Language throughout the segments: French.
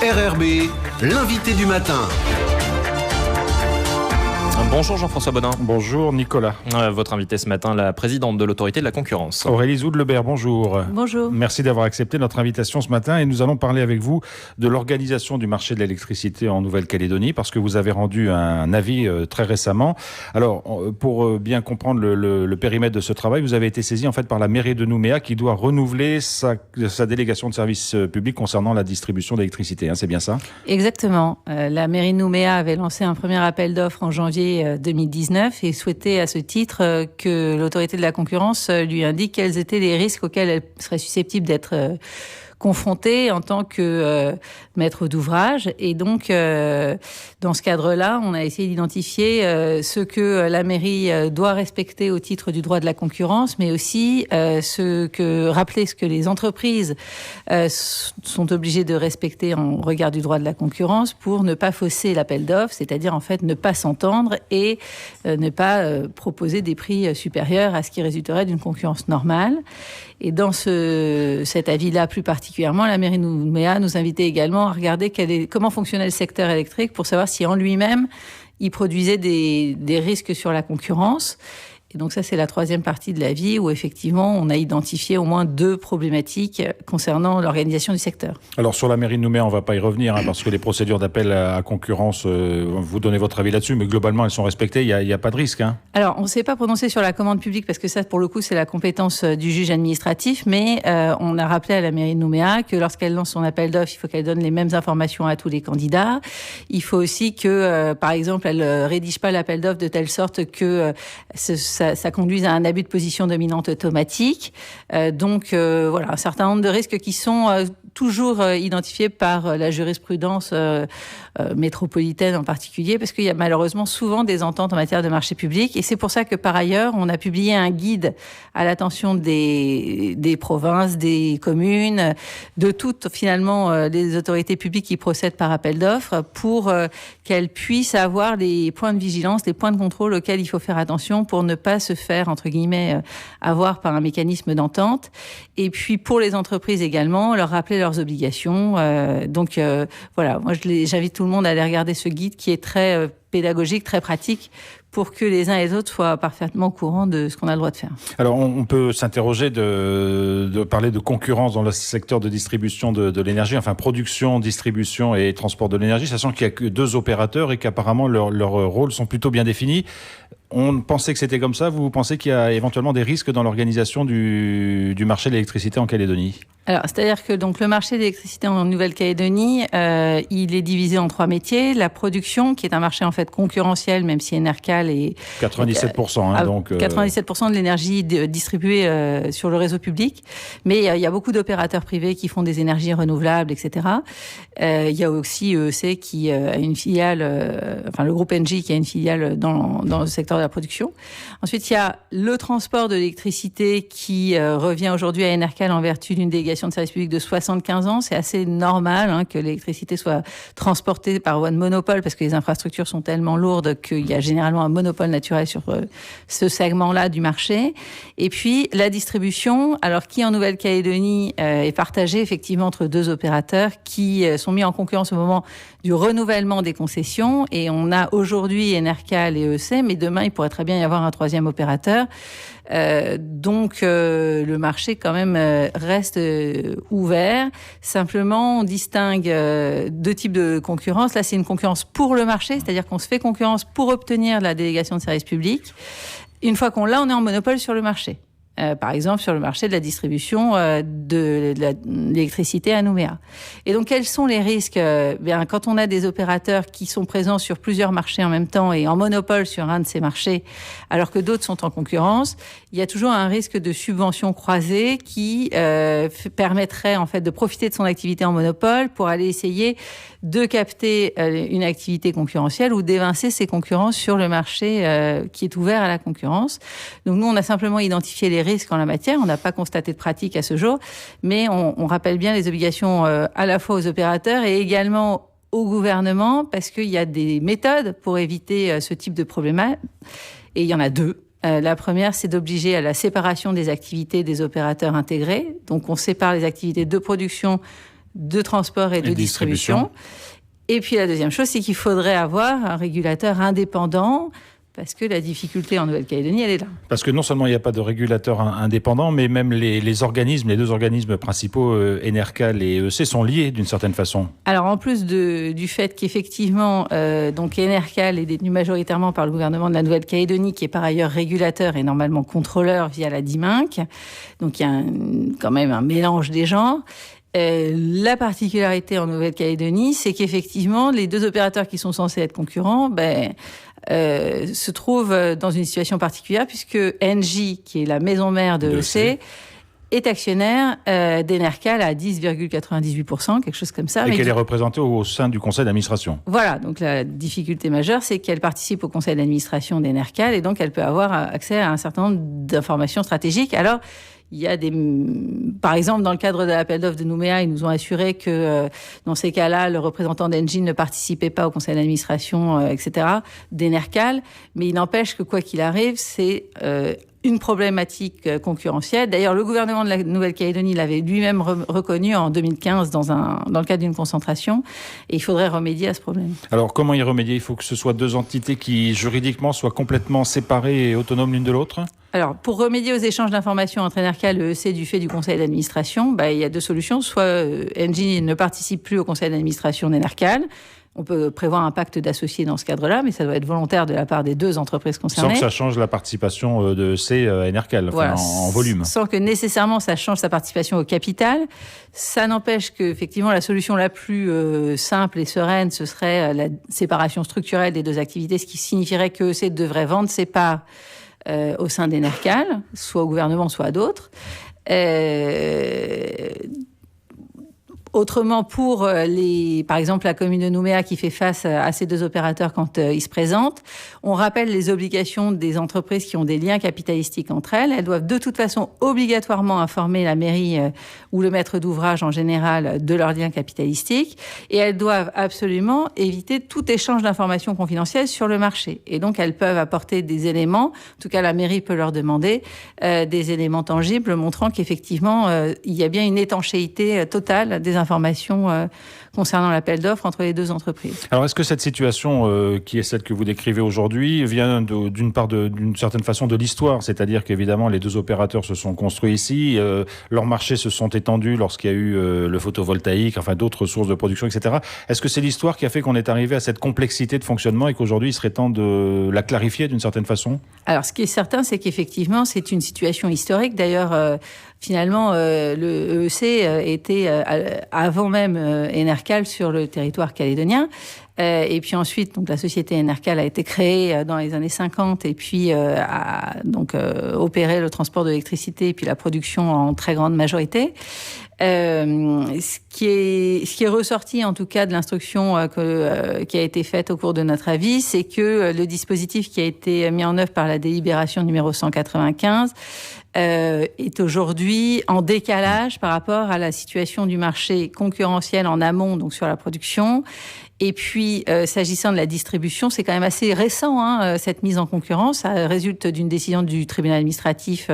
RRB, l'invité du matin. Bonjour Jean-François Bodin. Bonjour Nicolas. Votre invité ce matin, la présidente de l'autorité de la concurrence. Aurélie Zoud-Lebert, bonjour. Bonjour. Merci d'avoir accepté notre invitation ce matin et nous allons parler avec vous de l'organisation du marché de l'électricité en Nouvelle-Calédonie parce que vous avez rendu un avis très récemment. Alors, pour bien comprendre le périmètre de ce travail, vous avez été saisi en fait par la mairie de Nouméa qui doit renouveler sa délégation de service public concernant la distribution d'électricité. C'est bien ça ? Exactement. La mairie de Nouméa avait lancé un premier appel d'offres en janvier 2019 et souhaitait à ce titre que l'autorité de la concurrence lui indique quels étaient les risques auxquels elle serait susceptible d'être confrontée en tant que maître d'ouvrage. Et donc, dans ce cadre-là, on a essayé d'identifier ce que la mairie doit respecter au titre du droit de la concurrence, mais aussi rappeler ce que les entreprises sont obligées de respecter en regard du droit de la concurrence pour ne pas fausser l'appel d'offres, c'est-à-dire en fait ne pas s'entendre et ne pas proposer des prix supérieurs à ce qui résulterait d'une concurrence normale. Et dans cet avis-là plus particulièrement, la mairie de Nouméa nous invitait également à regarder comment fonctionnait le secteur électrique pour savoir si en lui-même, il produisait des risques sur la concurrence. Et donc ça, c'est la troisième partie de l'avis où effectivement, on a identifié au moins 2 problématiques concernant l'organisation du secteur. Alors sur la mairie de Nouméa, on ne va pas y revenir parce que les procédures d'appel à concurrence, vous donnez votre avis là-dessus, mais globalement, elles sont respectées, il n'y a pas de risque. Alors, on ne s'est pas prononcé sur la commande publique parce que ça, pour le coup, c'est la compétence du juge administratif, mais on a rappelé à la mairie de Nouméa que lorsqu'elle lance son appel d'offres, il faut qu'elle donne les mêmes informations à tous les candidats. Il faut aussi que, par exemple, elle rédige pas l'appel d'offres de telle sorte que ça conduise à un abus de position dominante automatique. Donc, voilà, un certain nombre de risques qui sont toujours identifiés par la jurisprudence métropolitaine en particulier, parce qu'il y a malheureusement souvent des ententes en matière de marché public. Et c'est pour ça que, par ailleurs, on a publié un guide à l'attention des provinces, des communes, de toutes, finalement, les autorités publiques qui procèdent par appel d'offres pour qu'elles puissent avoir les points de vigilance, les points de contrôle auxquels il faut faire attention pour ne pas se faire, entre guillemets, avoir par un mécanisme d'entente. Et puis, pour les entreprises également, leur rappeler leurs obligations. Donc, voilà, moi, j'invite tout le monde à aller regarder ce guide qui est très pédagogique, très pratique, pour que les uns et les autres soient parfaitement au courant de ce qu'on a le droit de faire. Alors, on peut s'interroger de parler de concurrence dans le secteur de distribution de l'énergie, enfin production, distribution et transport de l'énergie, sachant qu'il n'y a que 2 opérateurs et qu'apparemment leurs rôles sont plutôt bien définis. On pensait que c'était comme ça. Vous pensez qu'il y a éventuellement des risques dans l'organisation du marché de l'électricité en Calédonie ? Alors, c'est-à-dire que donc le marché de l'électricité en Nouvelle-Calédonie, il est divisé en 3 métiers. La production, qui est un marché en fait concurrentiel, même si Enercal est 97%. Donc 97% de l'énergie distribuée sur le réseau public. Mais il y a beaucoup d'opérateurs privés qui font des énergies renouvelables, etc. Il y a aussi EEC qui a une filiale, enfin le groupe Engie qui a une filiale dans le secteur de la production. Ensuite, il y a le transport de l'électricité qui revient aujourd'hui à Enercal en vertu d'une délégation de service public de 75 ans. C'est assez normal que l'électricité soit transportée par voie de monopole parce que les infrastructures sont tellement lourdes qu'il y a généralement un monopole naturel sur ce segment-là du marché. Et puis, la distribution, alors qui en Nouvelle-Calédonie est partagée effectivement entre 2 opérateurs qui sont mis en concurrence au moment du renouvellement des concessions. Et on a aujourd'hui Enercal et EEC, mais demain, il pourrait très bien y avoir un 3e opérateur. Donc, le marché quand même reste ouvert. Simplement, on distingue 2 types de concurrence. Là, c'est une concurrence pour le marché, c'est-à-dire qu'on se fait concurrence pour obtenir la délégation de service public. Une fois qu'on l'a, on est en monopole sur le marché. Par exemple, sur le marché de la distribution de l'électricité à Nouméa. Et donc, quels sont les risques ? Quand on a des opérateurs qui sont présents sur plusieurs marchés en même temps et en monopole sur un de ces marchés, alors que d'autres sont en concurrence, il y a toujours un risque de subvention croisée qui permettrait en fait de profiter de son activité en monopole pour aller essayer de capter une activité concurrentielle ou d'évincer ses concurrents sur le marché qui est ouvert à la concurrence. Donc nous, on a simplement identifié les risques en la matière. On n'a pas constaté de pratique à ce jour, mais on rappelle bien les obligations à la fois aux opérateurs et également au gouvernement, parce qu'il y a des méthodes pour éviter ce type de problématique. Et il y en a 2. La première, c'est d'obliger à la séparation des activités des opérateurs intégrés. Donc, on sépare les activités de production de transport et de distribution. Et puis la deuxième chose, c'est qu'il faudrait avoir un régulateur indépendant, parce que la difficulté en Nouvelle-Calédonie, elle est là. Parce que non seulement il n'y a pas de régulateur indépendant, mais même les deux organismes principaux, Enercal et EEC, sont liés d'une certaine façon. Alors en plus du fait qu'effectivement, donc Enercal est détenu majoritairement par le gouvernement de la Nouvelle-Calédonie, qui est par ailleurs régulateur et normalement contrôleur via la DIMINC, donc il y a quand même un mélange des genres. La particularité en Nouvelle-Calédonie, c'est qu'effectivement, les deux opérateurs qui sont censés être concurrents, se trouvent dans une situation particulière, puisque Engie, qui est la maison mère de EEC, est actionnaire d'Enercal à 10,98%, quelque chose comme ça. Et qu'elle est représentée au sein du conseil d'administration. Voilà, donc la difficulté majeure, c'est qu'elle participe au conseil d'administration d'Enercal, et donc elle peut avoir accès à un certain nombre d'informations stratégiques. Alors, il y a par exemple, dans le cadre de l'appel d'offres de Nouméa, ils nous ont assuré que dans ces cas-là, le représentant d'Engie ne participait pas au conseil d'administration, etc., d'Enercal. Mais il n'empêche que quoi qu'il arrive, c'est une problématique concurrentielle. D'ailleurs, le gouvernement de la Nouvelle-Calédonie l'avait lui-même reconnu en 2015 dans le cadre d'une concentration. Et il faudrait remédier à ce problème. Alors, comment y remédier ? Il faut que ce soit deux entités qui, juridiquement, soient complètement séparées et autonomes l'une de l'autre ? Alors, pour remédier aux échanges d'informations entre Enercal et EEC du fait du conseil d'administration, il y a deux solutions. Soit Engie ne participe plus au conseil d'administration d'Enercal. On peut prévoir un pacte d'associés dans ce cadre-là, mais ça doit être volontaire de la part des deux entreprises concernées. Sans que ça change la participation de EEC à Enercal, voilà, en volume. Sans que nécessairement ça change sa participation au capital. Ça n'empêche qu'effectivement, la solution la plus simple et sereine, ce serait la séparation structurelle des deux activités, ce qui signifierait que EEC devrait vendre ses parts au sein d'Enercal, soit au gouvernement, soit à d'autres. Autrement, pour par exemple, la commune de Nouméa qui fait face à ces deux opérateurs quand ils se présentent, on rappelle les obligations des entreprises qui ont des liens capitalistiques entre elles. Elles doivent de toute façon obligatoirement informer la mairie ou le maître d'ouvrage en général de leurs liens capitalistiques, et elles doivent absolument éviter tout échange d'informations confidentielles sur le marché. Et donc, elles peuvent apporter des éléments, en tout cas la mairie peut leur demander des éléments tangibles montrant qu'effectivement, il y a bien une étanchéité totale des informations concernant l'appel d'offres entre les deux entreprises. Alors, est-ce que cette situation, qui est celle que vous décrivez aujourd'hui, vient d'une certaine façon de l'histoire ? C'est-à-dire qu'évidemment, les deux opérateurs se sont construits ici, leurs marchés se sont étendus lorsqu'il y a eu le photovoltaïque, enfin d'autres sources de production, etc. Est-ce que c'est l'histoire qui a fait qu'on est arrivé à cette complexité de fonctionnement et qu'aujourd'hui, il serait temps de la clarifier d'une certaine façon ? Alors, ce qui est certain, c'est qu'effectivement, c'est une situation historique. D'ailleurs, finalement, le EEC était avant même Enercal sur le territoire calédonien. Et puis ensuite, donc la société Enercal a été créée dans les années 50 et puis a donc opéré le transport de l'électricité et puis la production en très grande majorité. Ce qui est ressorti en tout cas de l'instruction qui a été faite au cours de notre avis, c'est que le dispositif qui a été mis en œuvre par la délibération numéro 195 est aujourd'hui en décalage par rapport à la situation du marché concurrentiel en amont, donc sur la production. Et puis, s'agissant de la distribution, c'est quand même assez récent, cette mise en concurrence. Ça résulte d'une décision du tribunal administratif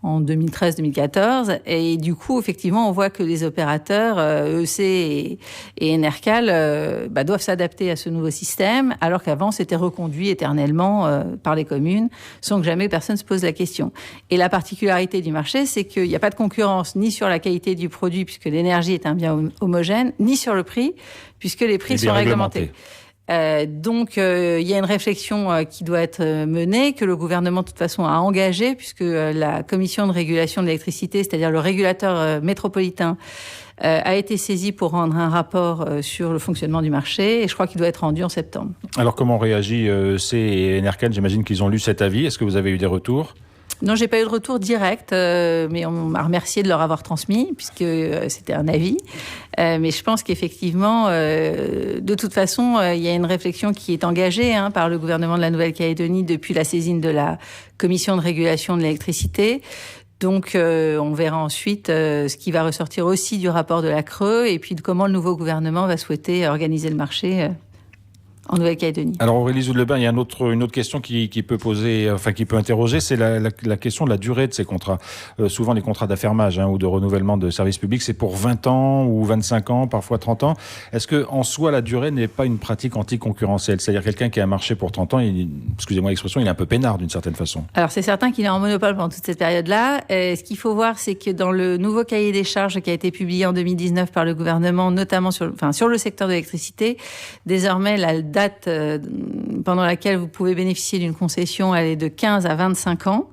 en 2013-2014. Et du coup, effectivement, on voit que les opérateurs, EEC et Enercal, doivent s'adapter à ce nouveau système, alors qu'avant, c'était reconduit éternellement par les communes, sans que jamais personne se pose la question. Et la particularité du marché, c'est qu'il n'y a pas de concurrence ni sur la qualité du produit, puisque l'énergie est un bien homogène, ni sur le prix, puisque les prix sont réglementés. Donc, il y a une réflexion qui doit être menée, que le gouvernement, de toute façon, a engagée, puisque la commission de régulation de l'électricité, c'est-à-dire le régulateur métropolitain, a été saisie pour rendre un rapport sur le fonctionnement du marché, et je crois qu'il doit être rendu en septembre. Alors, comment réagit EEC et Enercal ? J'imagine qu'ils ont lu cet avis. Est-ce que vous avez eu des retours ? Non, j'ai pas eu de retour direct, mais on m'a remercié de leur avoir transmis, puisque c'était un avis. Mais je pense qu'effectivement, de toute façon, il y a une réflexion qui est engagée par le gouvernement de la Nouvelle-Calédonie depuis la saisine de la commission de régulation de l'électricité. Donc, on verra ensuite ce qui va ressortir aussi du rapport de la CRE, et puis de comment le nouveau gouvernement va souhaiter organiser le marché en Nouvelle-Calédonie. Alors Aurélie Zoudlebert, il y a une autre question qui peut interroger, c'est la question de la durée de ces contrats. Souvent les contrats d'affermage ou de renouvellement de services publics, c'est pour 20 ans ou 25 ans, parfois 30 ans. Est-ce que en soi la durée n'est pas une pratique anticoncurrentielle? C'est-à-dire quelqu'un qui a un marché pour 30 ans, excusez-moi l'expression, il est un peu peinard d'une certaine façon. Alors c'est certain qu'il est en monopole pendant toute cette période-là. Ce qu'il faut voir, c'est que dans le nouveau cahier des charges qui a été publié en 2019 par le gouvernement, notamment sur le secteur de l'électricité, désormais la date pendant laquelle vous pouvez bénéficier d'une concession, elle est de 15 à 25 ans.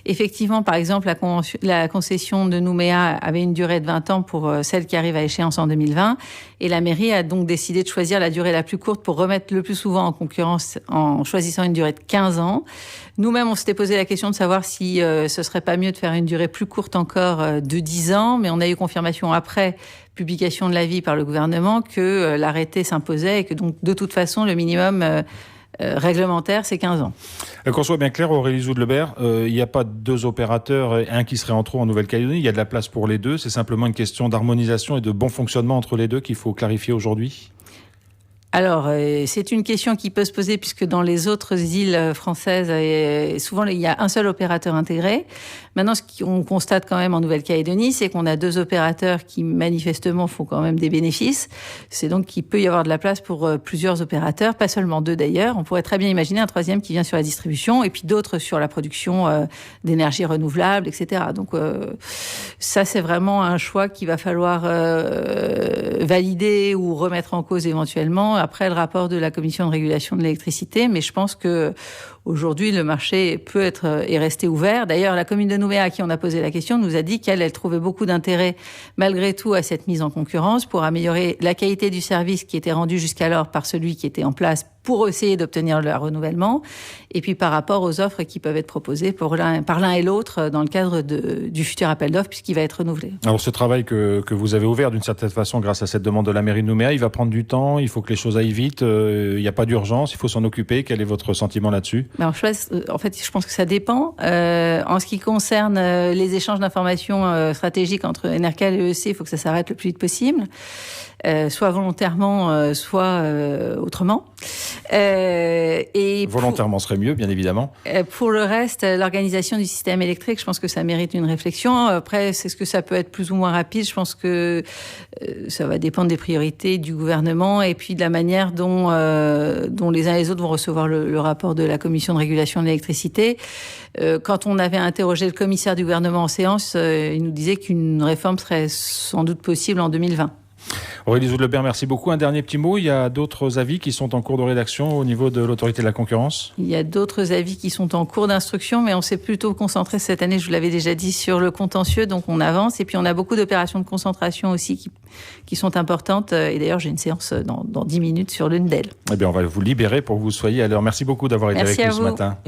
Effectivement, par exemple, la concession de Nouméa avait une durée de 20 ans pour celle qui arrive à échéance en 2020. Et la mairie a donc décidé de choisir la durée la plus courte pour remettre le plus souvent en concurrence en choisissant une durée de 15 ans. Nous-mêmes, on s'était posé la question de savoir si ce serait pas mieux de faire une durée plus courte encore de 10 ans. Mais on a eu confirmation après publication de l'avis par le gouvernement que l'arrêté s'imposait et que donc de toute façon le minimum réglementaire c'est 15 ans. Qu'on soit bien clair, Aurélie Zoudlebert, il n'y a pas deux opérateurs, un qui serait en trop en Nouvelle-Calédonie, il y a de la place pour les deux, c'est simplement une question d'harmonisation et de bon fonctionnement entre les deux qu'il faut clarifier aujourd'hui? Alors, c'est une question qui peut se poser puisque dans les autres îles françaises, souvent il y a un seul opérateur intégré. Maintenant, ce qu'on constate quand même en Nouvelle-Calédonie, c'est qu'on a deux opérateurs qui manifestement font quand même des bénéfices. C'est donc qu'il peut y avoir de la place pour plusieurs opérateurs, pas seulement deux d'ailleurs. On pourrait très bien imaginer un troisième qui vient sur la distribution et puis d'autres sur la production d'énergie renouvelable, etc. Donc ça, c'est vraiment un choix qu'il va falloir valider ou remettre en cause éventuellement après le rapport de la Commission de régulation de l'électricité. Mais je pense que aujourd'hui, le marché est resté ouvert. D'ailleurs, la commune de Nouméa, à qui on a posé la question, nous a dit qu'elle trouvait beaucoup d'intérêt, malgré tout, à cette mise en concurrence pour améliorer la qualité du service qui était rendu jusqu'alors par celui qui était en place pour essayer d'obtenir le renouvellement, et puis par rapport aux offres qui peuvent être proposées par l'un et l'autre dans le cadre du futur appel d'offres, puisqu'il va être renouvelé. Alors ce travail que vous avez ouvert d'une certaine façon grâce à cette demande de la mairie de Nouméa, il va prendre du temps, il faut que les choses aillent vite, il n'y a pas d'urgence, il faut s'en occuper. Quel est votre sentiment là-dessus? Alors, en fait, je pense que ça dépend. En ce qui concerne les échanges d'informations stratégiques entre Enercal et EEC, il faut que ça s'arrête le plus vite possible. Soit volontairement, soit autrement. Volontairement serait mieux, bien évidemment. Pour le reste, l'organisation du système électrique, je pense que ça mérite une réflexion. Après, c'est ce que ça peut être plus ou moins rapide. Je pense que ça va dépendre des priorités du gouvernement et puis de la manière dont les uns et les autres vont recevoir le rapport de la Commission de régulation de l'électricité. Quand on avait interrogé le commissaire du gouvernement en séance, il nous disait qu'une réforme serait sans doute possible en 2020. Aurélie Zoudlebert, merci beaucoup. Un dernier petit mot, il y a d'autres avis qui sont en cours de rédaction au niveau de l'autorité de la concurrence? Il y a d'autres avis qui sont en cours d'instruction, mais on s'est plutôt concentré cette année, je vous l'avais déjà dit, sur le contentieux, donc on avance. Et puis on a beaucoup d'opérations de concentration aussi qui sont importantes. Et d'ailleurs, j'ai une séance dans 10 minutes sur l'une d'elles. Eh bien, on va vous libérer pour que vous soyez à l'heure. Merci beaucoup d'avoir été avec nous ce matin.